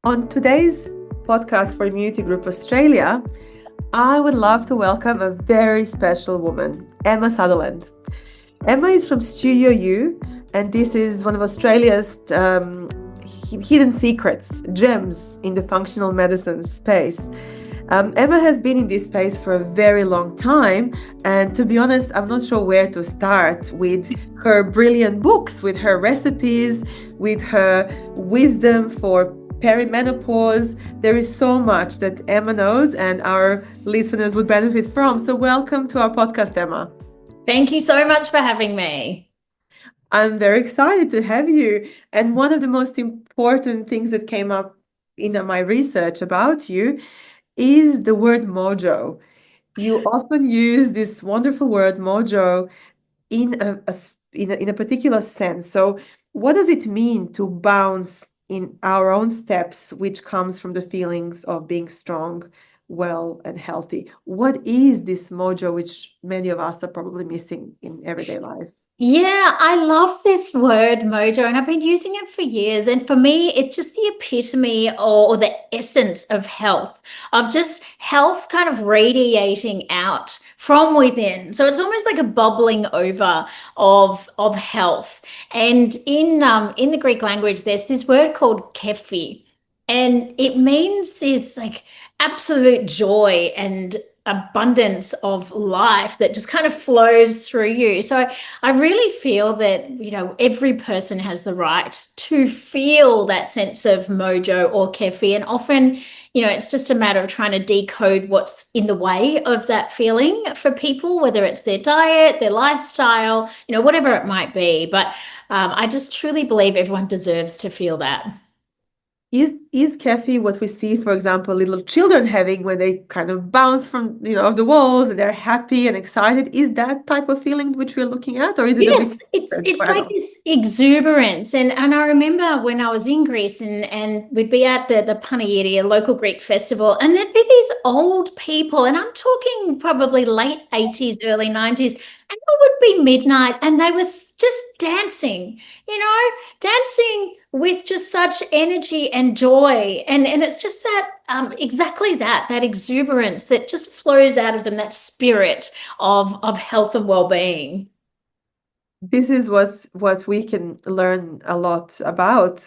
On today's podcast for Immunity Group Australia, I would love to welcome a very special woman, Emma Sutherland. Emma is from Studio U, and this is one of Australia's hidden secrets, gems in the functional medicine space. Emma has been in this space for a very long time, and to be honest, I'm not sure where to start with her brilliant books, with her recipes, with her wisdom for perimenopause. There is so much that Emma knows and our listeners would benefit from. So welcome to our podcast, Emma. Thank you so much for having me. I'm very excited to have you. And one of the most important things that came up in my research about you is the word mojo. You often use this wonderful word mojo in a particular sense. So what does it mean to bounce in our own steps, which comes from the feelings of being strong, well, and healthy? What is this mojo, which many of us are probably missing in everyday life? Yeah, I love this word mojo, and I've been using it for years. And for me, it's just the epitome or the essence of health, of just health kind of radiating out from within. So it's almost like a bubbling over of health. And in the Greek language, there's this word called kefi, and it means this like absolute joy and abundance of life that just kind of flows through you. So I really feel that, every person has the right to feel that sense of mojo or kefi. And often, it's just a matter of trying to decode what's in the way of that feeling for people, whether it's their diet, their lifestyle, whatever it might be. But I just truly believe everyone deserves to feel that. Is kefi what we see, for example, little children having when they kind of bounce from, off the walls and they're happy and excited? Is that type of feeling which we're looking at, or is it a bit Yes, it's different it's for like adults? this exuberance. And I remember when I was in Greece and we'd be at the Panegyri, a local Greek festival, and there'd be these old people, and I'm talking probably late 80s, early 90s, and it would be midnight and they were just dancing, dancing with just such energy and joy. And it's just that exactly that exuberance that just flows out of them, that spirit of health and well-being. This is what we can learn a lot about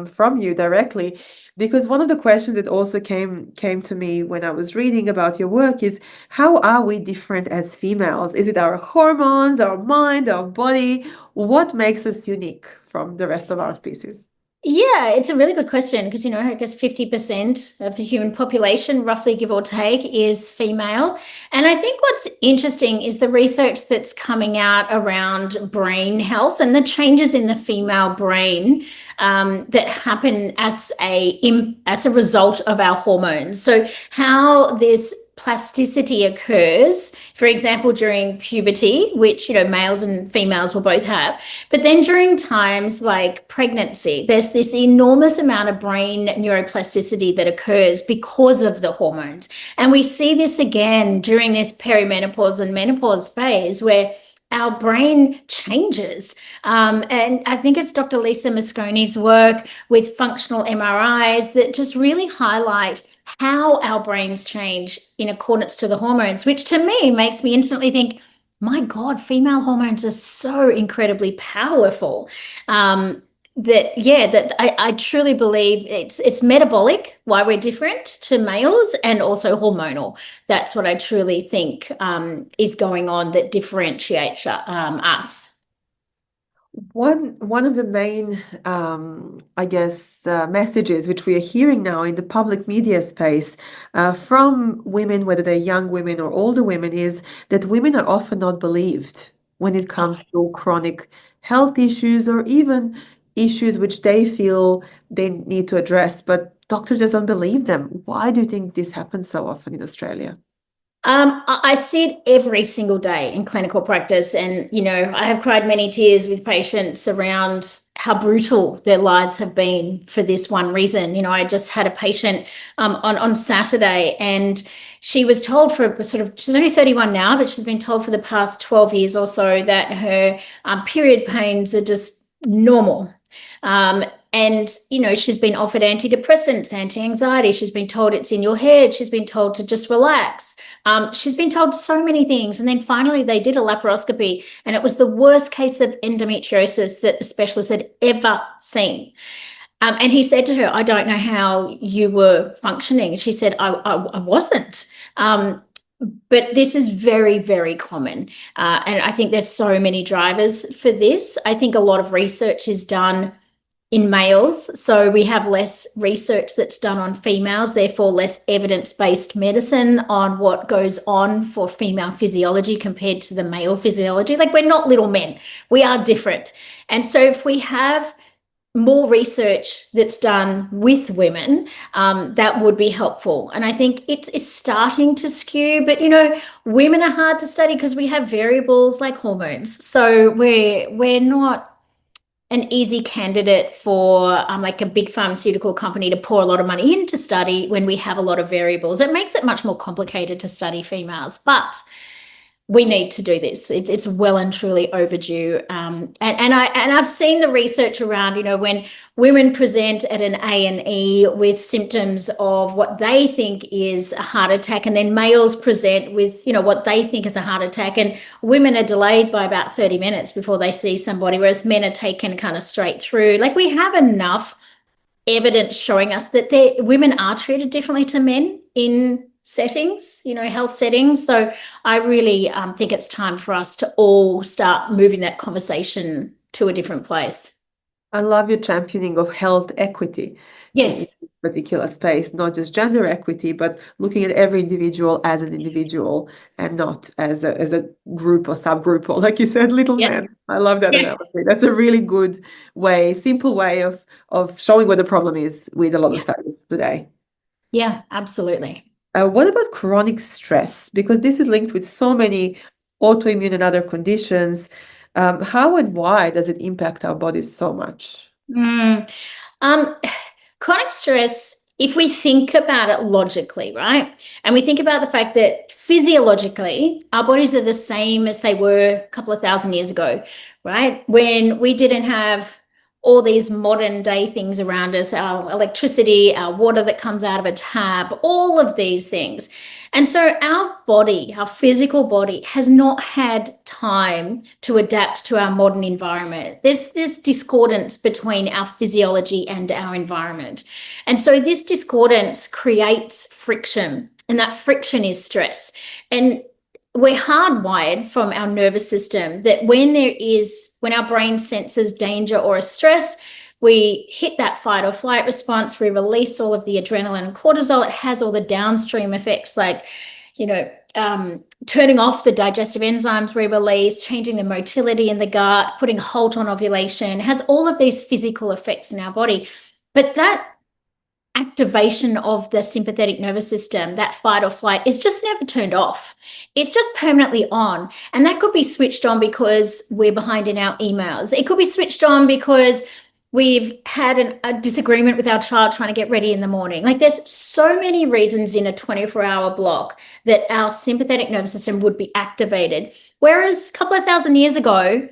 from you directly, because one of the questions that also came to me when I was reading about your work is, how are we different as females? Is it our hormones, our mind, our body? What makes us unique from the rest of our species? Yeah, it's a really good question because, I guess 50% of the human population, roughly give or take, is female. And I think what's interesting is the research that's coming out around brain health and the changes in the female brain that happen as a result of our hormones. So how this plasticity occurs, for example, during puberty, which, males and females will both have. But then during times like pregnancy, there's this enormous amount of brain neuroplasticity that occurs because of the hormones. And we see this again during this perimenopause and menopause phase where our brain changes. And I think it's Dr. Lisa Mosconi's work with functional MRIs that just really highlight how our brains change in accordance to the hormones, which to me makes me instantly think, my God, female hormones are so incredibly powerful. I truly believe it's metabolic, why we're different to males, and also hormonal. That's what I truly think is going on that differentiates us. One of the main, I guess, messages which we are hearing now in the public media space from women, whether they're young women or older women, is that women are often not believed when it comes to chronic health issues or even issues which they feel they need to address, but doctors just don't believe them. Why do you think this happens so often in Australia? I see it every single day in clinical practice. And, I have cried many tears with patients around how brutal their lives have been for this one reason. I just had a patient on Saturday, and she was told she's only 31 now, but she's been told for the past 12 years or so that her period pains are just normal. Um, and, she's been offered antidepressants, anti-anxiety. She's been told it's in your head. She's been told to just relax. She's been told so many things. And then finally they did a laparoscopy, and it was the worst case of endometriosis that the specialist had ever seen. And he said to her, I don't know how you were functioning. She said, I wasn't. But this is very, very common. And I think there's so many drivers for this. I think a lot of research is done in males. So we have less research that's done on females, therefore less evidence-based medicine on what goes on for female physiology compared to the male physiology. Like, we're not little men. We are different. And so if we have more research that's done with women, that would be helpful. And I think it's starting to skew, but women are hard to study because we have variables like hormones. So we're not an easy candidate for like a big pharmaceutical company to pour a lot of money into study when we have a lot of variables. It makes it much more complicated to study females, but we need to do this. It's well and truly overdue. And I've seen the research around, when women present at an A&E with symptoms of what they think is a heart attack, and then males present with, what they think is a heart attack, and women are delayed by about 30 minutes before they see somebody, whereas men are taken kind of straight through. Like, we have enough evidence showing us that women are treated differently to men in settings, health settings. So I really think it's time for us to all start moving that conversation to a different place. I love your championing of health equity in Yes. this particular space, not just gender equity, but looking at every individual as an individual and not as a group or subgroup, or like you said, little Yeah. men. I love that Yeah. analogy. That's a really good way, simple way of showing what the problem is with a lot of studies today. Yeah, absolutely. What about chronic stress? Because this is linked with so many autoimmune and other conditions. How and why does it impact our bodies so much? Chronic stress, if we think about it logically, right? And we think about the fact that physiologically, our bodies are the same as they were a couple of thousand years ago, right? When we didn't have all these modern day things around us, our electricity, our water that comes out of a tap, all of these things. And so our body, our physical body, has not had time to adapt to our modern environment. There's this discordance between our physiology and our environment. And so this discordance creates friction, and that friction is stress. And we're hardwired from our nervous system that when our brain senses danger or a stress, we hit that fight or flight response, we release all of the adrenaline and cortisol. It has all the downstream effects like, turning off the digestive enzymes we release, changing the motility in the gut, putting a halt on ovulation, has all of these physical effects in our body. But that activation of the sympathetic nervous system, that fight or flight, is just never turned off. It's just permanently on. And that could be switched on because we're behind in our emails. It could be switched on because we've had a disagreement with our child trying to get ready in the morning. Like, there's so many reasons in a 24-hour block that our sympathetic nervous system would be activated. Whereas a couple of thousand years ago,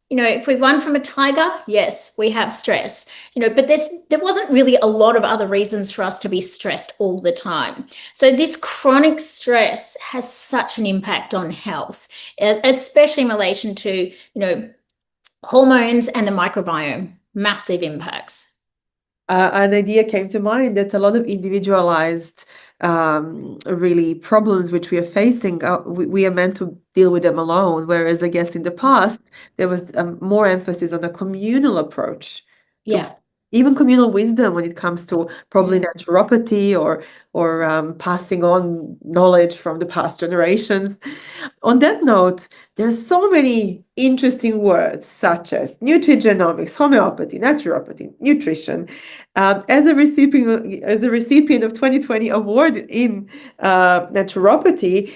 if we run from a tiger, yes, we have stress, but there wasn't really a lot of other reasons for us to be stressed all the time. So this chronic stress has such an impact on health, especially in relation to, hormones and the microbiome, massive impacts. An idea came to mind that a lot of individualized really problems which we are facing, we are meant to deal with them alone, whereas I guess in the past there was more emphasis on a communal approach. Yeah. Even communal wisdom when it comes to probably naturopathy or passing on knowledge from the past generations. On that note, there's so many interesting words such as nutrigenomics, homeopathy, naturopathy, nutrition. As a recipient of 2020 award in naturopathy,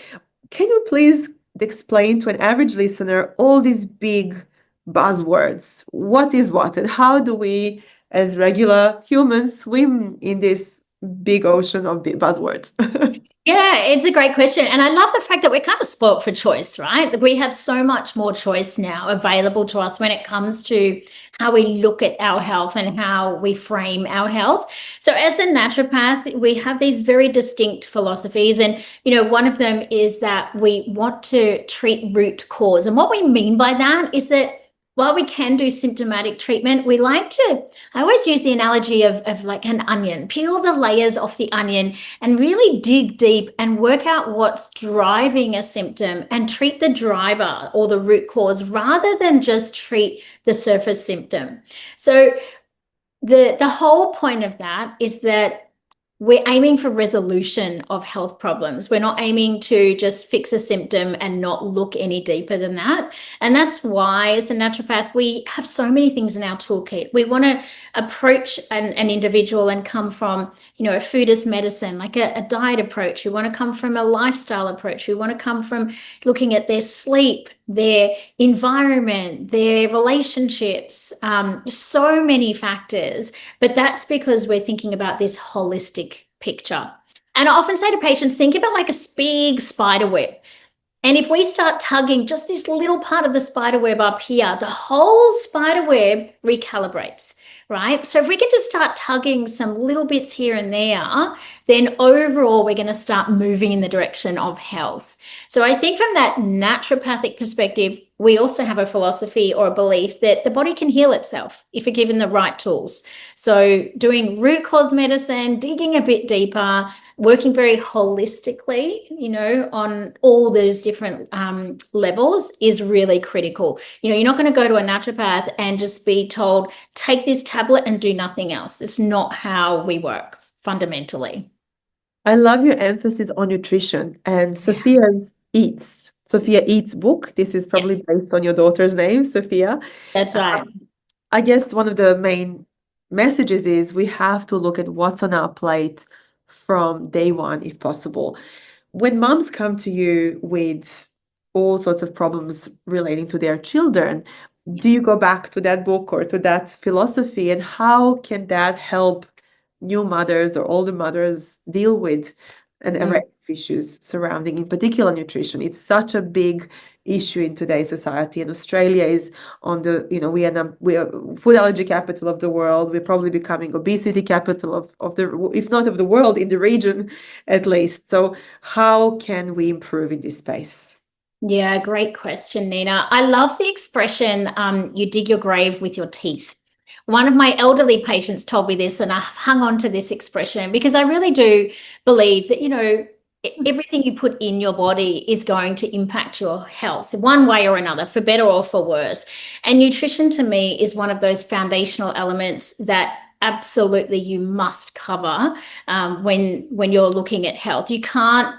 can you please explain to an average listener all these big buzzwords? What is what, and how do we, as regular humans, swim in this big ocean of buzzwords? Yeah, it's a great question. And I love the fact that we're kind of spoilt for choice, right? That we have so much more choice now available to us when it comes to how we look at our health and how we frame our health. So as a naturopath, we have these very distinct philosophies. And, one of them is that we want to treat root cause. And what we mean by that is that while we can do symptomatic treatment, I always use the analogy of like an onion, peel the layers off the onion and really dig deep and work out what's driving a symptom and treat the driver or the root cause rather than just treat the surface symptom. So the whole point of that is that we're aiming for resolution of health problems. We're not aiming to just fix a symptom and not look any deeper than that. And that's why, as a naturopath, we have so many things in our toolkit. We want to approach an individual and come from, a food as medicine, like a diet approach. We want to come from a lifestyle approach. We want to come from looking at their sleep, their environment, their relationships, so many factors. But that's because we're thinking about this holistic picture. And I often say to patients, think about like a big spider web. And if we start tugging just this little part of the spider web up here, the whole spider web recalibrates, right? So if we can just start tugging some little bits here and there, then overall we're going to start moving in the direction of health. So I think from that naturopathic perspective, we also have a philosophy or a belief that the body can heal itself if you're given the right tools. So doing root cause medicine, digging a bit deeper, working very holistically, on all those different levels is really critical. You're not going to go to a naturopath and just be told, take this tablet and do nothing else. It's not how we work fundamentally. I love your emphasis on nutrition and Sophia Eats book. This is probably Yes, based on your daughter's name, Sophia. that's right. I guess one of the main messages is we have to look at what's on our plate from day one, if possible. When moms come to you with all sorts of problems relating to their children, do you go back to that book or to that philosophy, and how can that help new mothers or older mothers deal with an array of issues surrounding, in particular, nutrition? It's such a big issue in today's society, and Australia is on the, we are food allergy capital of the world. We're probably becoming obesity capital of the, if not of the world, in the region at least. So how can we improve in this space? Yeah, great question, Nina. I love the expression, you dig your grave with your teeth. One of my elderly patients told me this, and I hung on to this expression because I really do believe that, everything you put in your body is going to impact your health one way or another, for better or for worse. And nutrition to me is one of those foundational elements that absolutely you must cover when you're looking at health. You can't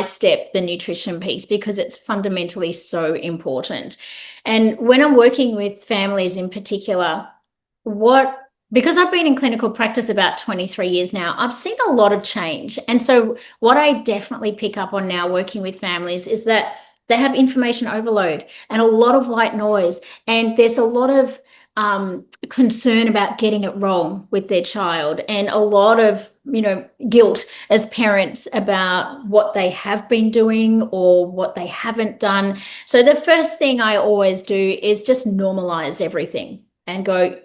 step the nutrition piece because it's fundamentally so important. And when I'm working with families in particular, because I've been in clinical practice about 23 years now, I've seen a lot of change. And so what I definitely pick up on now working with families is that they have information overload and a lot of white noise. And there's a lot of concern about getting it wrong with their child, and a lot of guilt as parents about what they have been doing or what they haven't done. So the first thing I always do is just normalize everything and go,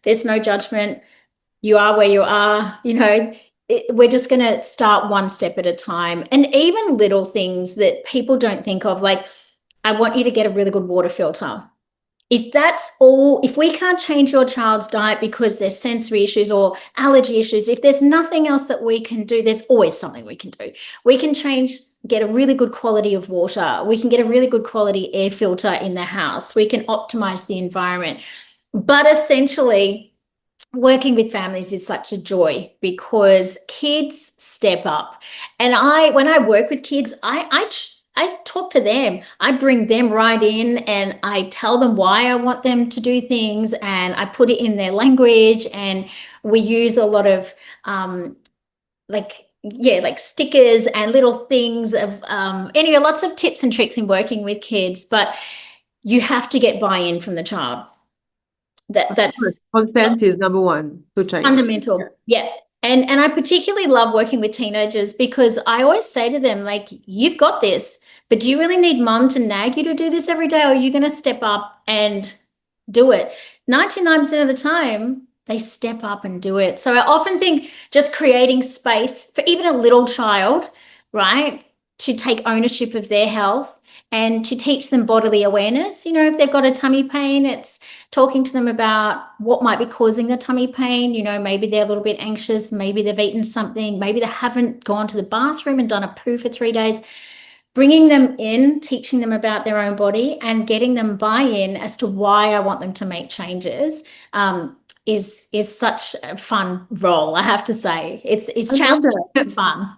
there's no judgment. You are where you are. We're just going to start one step at a time. And even little things that people don't think of, like, I want you to get a really good water filter. If we can't change your child's diet because there's sensory issues or allergy issues, if there's nothing else that we can do, there's always something we can do. We can get a really good quality of water. We can get a really good quality air filter in the house. We can optimize the environment. But essentially, working with families is such a joy because kids step up. And when I work with kids, I talk to them. I bring them right in and I tell them why I want them to do things, and I put it in their language, and we use a lot of like stickers and little things of anyway, lots of tips and tricks in working with kids, but you have to get buy-in from the child. That's consent is number one to change. Fundamental. Yeah. And I particularly love working with teenagers because I always say to them, like, you've got this, but do you really need mum to nag you to do this every day, or are you going to step up and do it? 99% of the time, they step up and do it. So I often think just creating space for even a little child, right, to take ownership of their health and to teach them bodily awareness. If they've got a tummy pain, it's talking to them about what might be causing the tummy pain. Maybe they're a little bit anxious, maybe they've eaten something, maybe they haven't gone to the bathroom and done a poo for 3 days. Bringing them in, teaching them about their own body and getting them buy-in as to why I want them to make changes is such a fun role, I have to say. It's I love challenging that. but fun.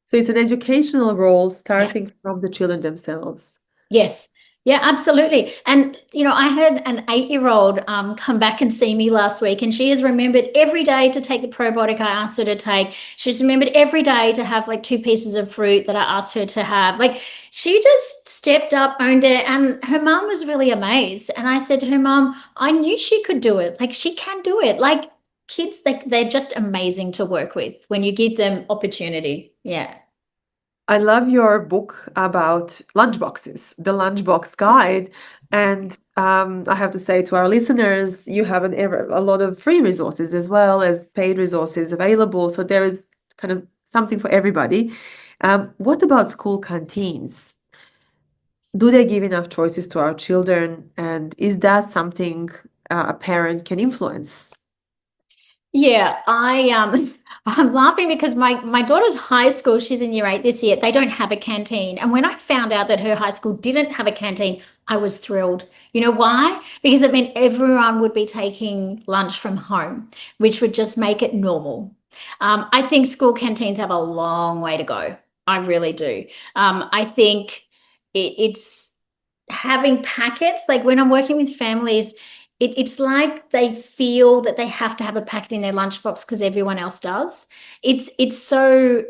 So it's an educational role Yeah. starting from the children themselves. Yes. Yeah, absolutely. And, I had an 8-year-old come back and see me last week, and she has remembered every day to take the probiotic I asked her to take. She's remembered every day to have like 2 pieces of fruit that I asked her to have. Like, she just stepped up, owned it, and her mum was really amazed. And I said to her, Mum, I knew she could do it. Like, she can do it. Like, kids, they're just amazing to work with when you give them opportunity. Yeah. I love your book about lunchboxes, the lunchbox guide. And I have to say to our listeners, you have a lot of free resources as well as paid resources available. So there is kind of something for everybody. What about school canteens? Do they give enough choices to our children? And is that something a parent can influence? Yeah, I'm laughing because my daughter's high school, she's in year 8 this year, they don't have a canteen. And when I found out that her high school didn't have a canteen, I was thrilled. You know why? Because it meant everyone would be taking lunch from home, which would just make it normal. I think school canteens have a long way to go. I really do. I think it's having packets, like when I'm working with families, it's like they feel that they have to have a packet in their lunchbox because everyone else does. It's so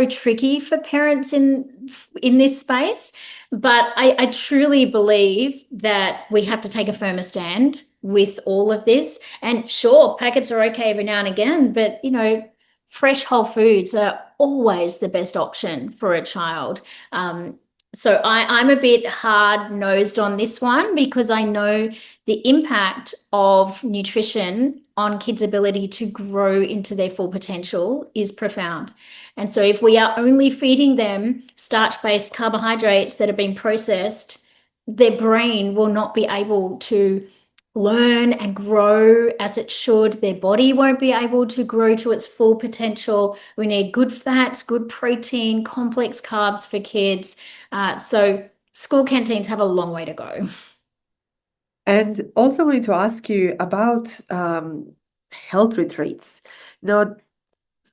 tricky for parents in this space. But I truly believe that we have to take a firmer stand with all of this. And sure, packets are okay every now and again, but fresh whole foods are always the best option for a child. So I'm a bit hard-nosed on this one because I know the impact of nutrition on kids' ability to grow into their full potential is profound. And so if we are only feeding them starch-based carbohydrates that have been processed, their brain will not be able to learn and grow as it should. Their body won't be able to grow to its full potential. We need good fats, good protein, complex carbs for kids. So school canteens have a long way to go. And also wanted to ask you about health retreats. Now,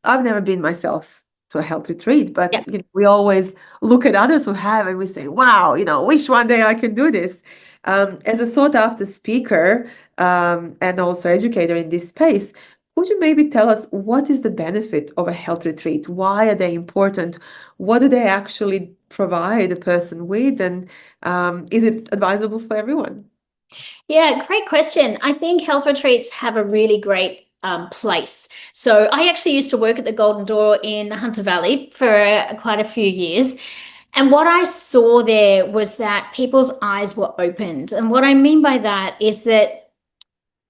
I've never been myself to a health retreat, but Yeah. we always look at others who have and we say, wow, wish one day I can do this. As a sought after speaker and also educator in this space, would you maybe tell us what is the benefit of a health retreat? Why are they important? What do they actually provide a person with? And is it advisable for everyone? Yeah, great question. I think health retreats have a really great place. So I actually used to work at the Golden Door in the Hunter Valley for quite a few years. And what I saw there was that people's eyes were opened. And what I mean by that is that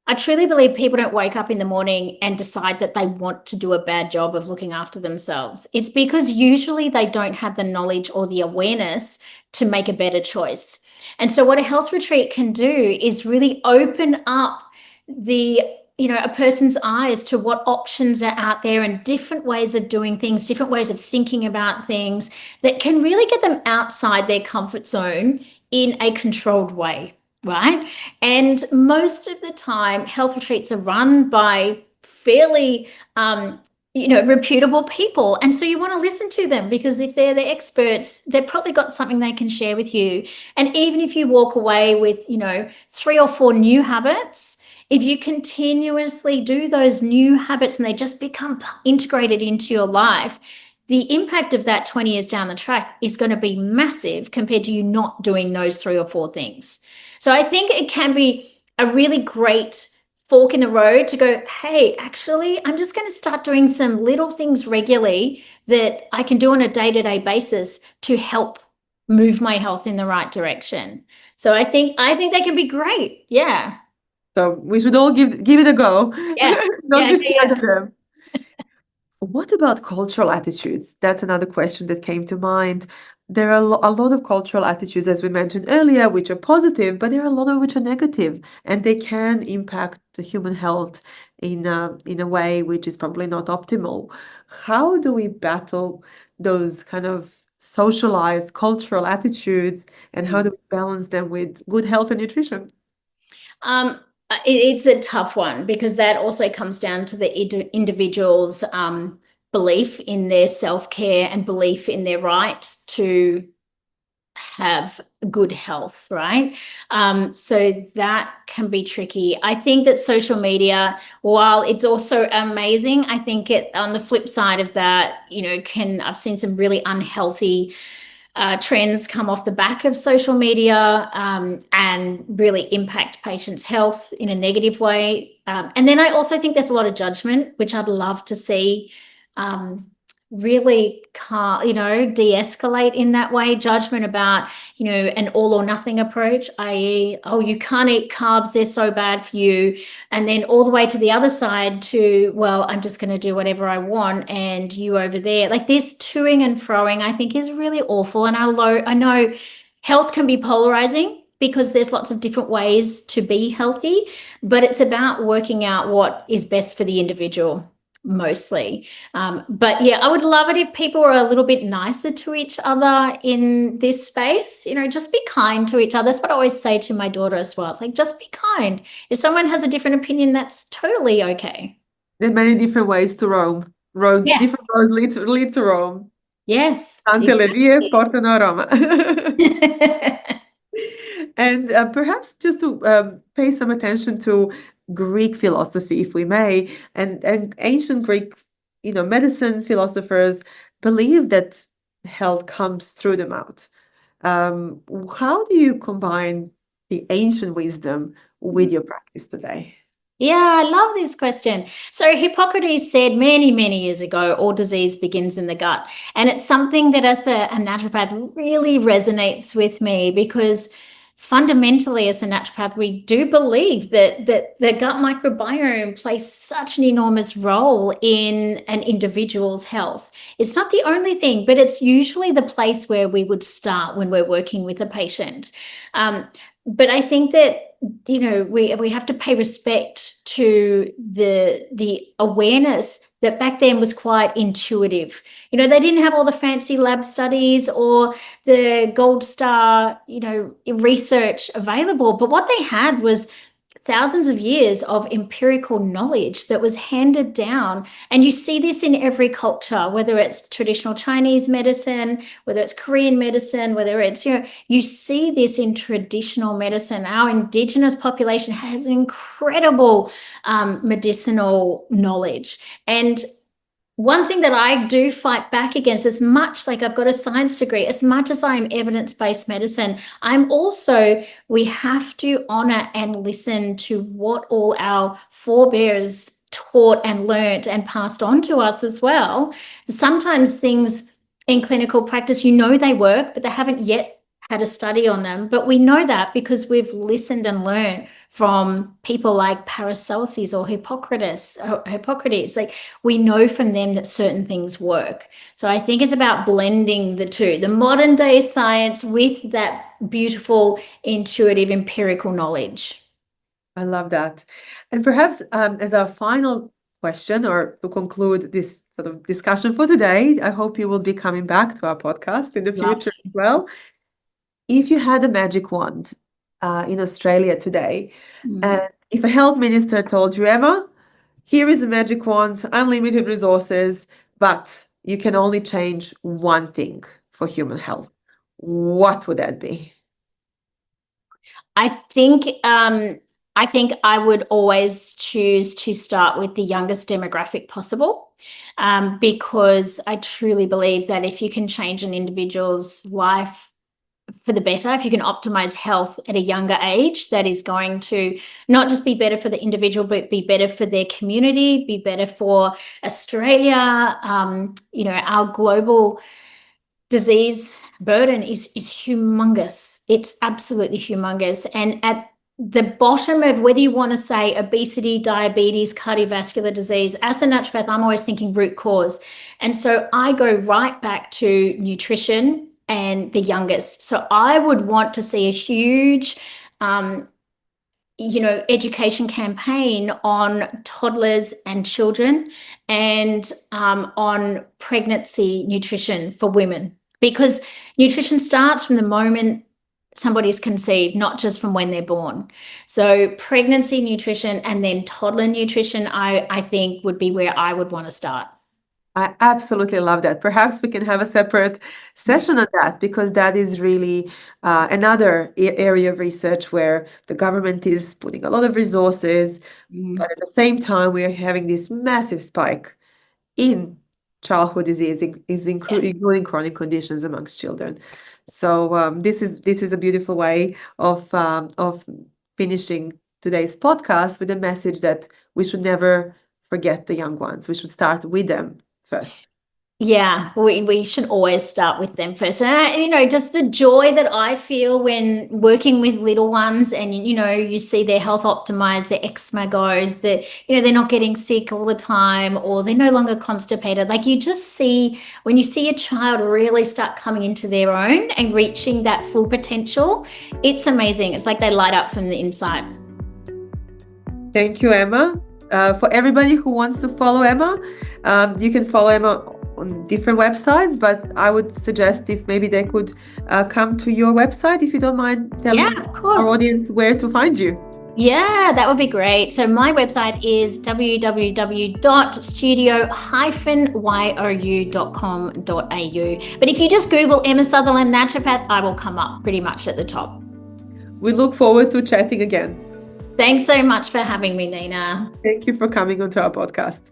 I truly believe people don't wake up in the morning and decide that they want to do a bad job of looking after themselves. It's because usually they don't have the knowledge or the awareness to make a better choice. And so what a health retreat can do is really open up a person's eyes to what options are out there and different ways of doing things, different ways of thinking about things that can really get them outside their comfort zone in a controlled way. Right. And most of the time, health retreats are run by fairly, reputable people. And so you want to listen to them because if they're the experts, they've probably got something they can share with you. And even if you walk away with, 3 or 4 new habits, if you continuously do those new habits and they just become integrated into your life, the impact of that 20 years down the track is going to be massive compared to you not doing those 3 or 4 things. So I think it can be a really great fork in the road to go, hey, actually, I'm just going to start doing some little things regularly that I can do on a day-to-day basis to help move my health in the right direction. So I think they can be great. Yeah. So we should all give it a go. Yeah, Don't yeah, be yeah, scared of them. What about cultural attitudes? That's another question that came to mind. There are a lot of cultural attitudes, as we mentioned earlier, which are positive, but there are a lot of which are negative, and they can impact the human health in a way which is probably not optimal. How do we battle those kind of socialized cultural attitudes, and how yeah. do we balance them with good health and nutrition? It's a tough one because that also comes down to the individual's belief in their self-care and belief in their right to have good health, right? So that can be tricky. I think that social media, while it's also amazing, I think it on the flip side of that, I've seen some really unhealthy trends come off the back of social media and really impact patients' health in a negative way. And then I also think there's a lot of judgment, which I'd love to see really de-escalate in that way. Judgment about, an all or nothing approach, i.e., oh, you can't eat carbs, they're so bad for you. And then all the way to the other side to, well, I'm just going to do whatever I want and you over there. Like this toing and froing, I think is really awful. And I know health can be polarizing because there's lots of different ways to be healthy, but it's about working out what is best for the individual mostly. But yeah, I would love it if people were a little bit nicer to each other in this space. Just be kind to each other. That's what I always say to my daughter as well. It's like, just be kind. If someone has a different opinion, that's totally okay. There are many different ways to Rome. Yeah. Different roads lead to Rome. Yes. Tante le vie Exactly. portano a Roma. And perhaps just to pay some attention to Greek philosophy, if we may, and ancient Greek, medicine philosophers believe that health comes through the mouth. How do you combine the ancient wisdom with your practice today? Yeah, I love this question. So Hippocrates said many, many years ago, all disease begins in the gut. And it's something that as a naturopath really resonates with me because fundamentally as a naturopath, we do believe that the gut microbiome plays such an enormous role in an individual's health. It's not the only thing, but it's usually the place where we would start when we're working with a patient. But I think that we have to pay respect to the awareness that back then was quite intuitive. They didn't have all the fancy lab studies or the gold star, research available, but what they had was thousands of years of empirical knowledge that was handed down. And you see this in every culture, whether it's traditional Chinese medicine, whether it's Korean medicine, whether it's, you see this in traditional medicine. Our indigenous population has incredible medicinal knowledge. And one thing that I do fight back against, as much like I've got a science degree, as much as I'm evidence-based medicine, we have to honor and listen to what all our forebears taught and learnt and passed on to us as well. Sometimes things in clinical practice, they work, but they haven't yet had a study on them. But we know that because we've listened and learned from people like Paracelsus or Hippocrates. Like we know from them that certain things work. So I think it's about blending the two, the modern day science with that beautiful, intuitive, empirical knowledge. I love that. And perhaps as our final question, or to conclude this sort of discussion for today, I hope you will be coming back to our podcast in the Love future as well. If you had a magic wand in Australia today, to. and if a health minister told you, Emma, here is a magic wand, unlimited resources, but you can only change one thing for human health, what would that be? I think I would always choose to start with the youngest demographic possible, because I truly believe that if you can change an individual's life for the better, if you can optimize health at a younger age, that is going to not just be better for the individual, but be better for their community, be better for Australia. Our global disease burden is humongous. It's absolutely humongous. And the bottom of whether you want to say obesity, diabetes, cardiovascular disease. As a naturopath, I'm always thinking root cause. And so I go right back to nutrition and the youngest. So I would want to see a huge, education campaign on toddlers and children, and on pregnancy nutrition for women, because nutrition starts from the moment somebody's conceived, not just from when they're born. So pregnancy nutrition and then toddler nutrition, I think would be where I would want to start. I absolutely love that. Perhaps we can have a separate session on that, because that is really another area of research where the government is putting a lot of resources, but at the same time, we are having this massive spike in childhood disease, including chronic conditions amongst children. So this is a beautiful way of finishing today's podcast with a message that we should never forget the young ones. We should start with them first. Yeah, we should always start with them first. And, just the joy that I feel when working with little ones, and, you see their health optimized, their eczema goes, that, they're not getting sick all the time, or they're no longer constipated. Like, you just see, when you see a child really start coming into their own and reaching that full potential, it's amazing. It's like they light up from the inside. Thank you, Emma. For everybody who wants to follow Emma, you can follow Emma on different websites, but I would suggest if maybe they could come to your website, if you don't mind telling our audience where to find you. Yeah, that would be great. So my website is www.studio-you.com.au. But if you just Google Emma Sutherland naturopath, I will come up pretty much at the top. We look forward to chatting again. Thanks so much for having me, Nina. Thank you for coming onto our podcast.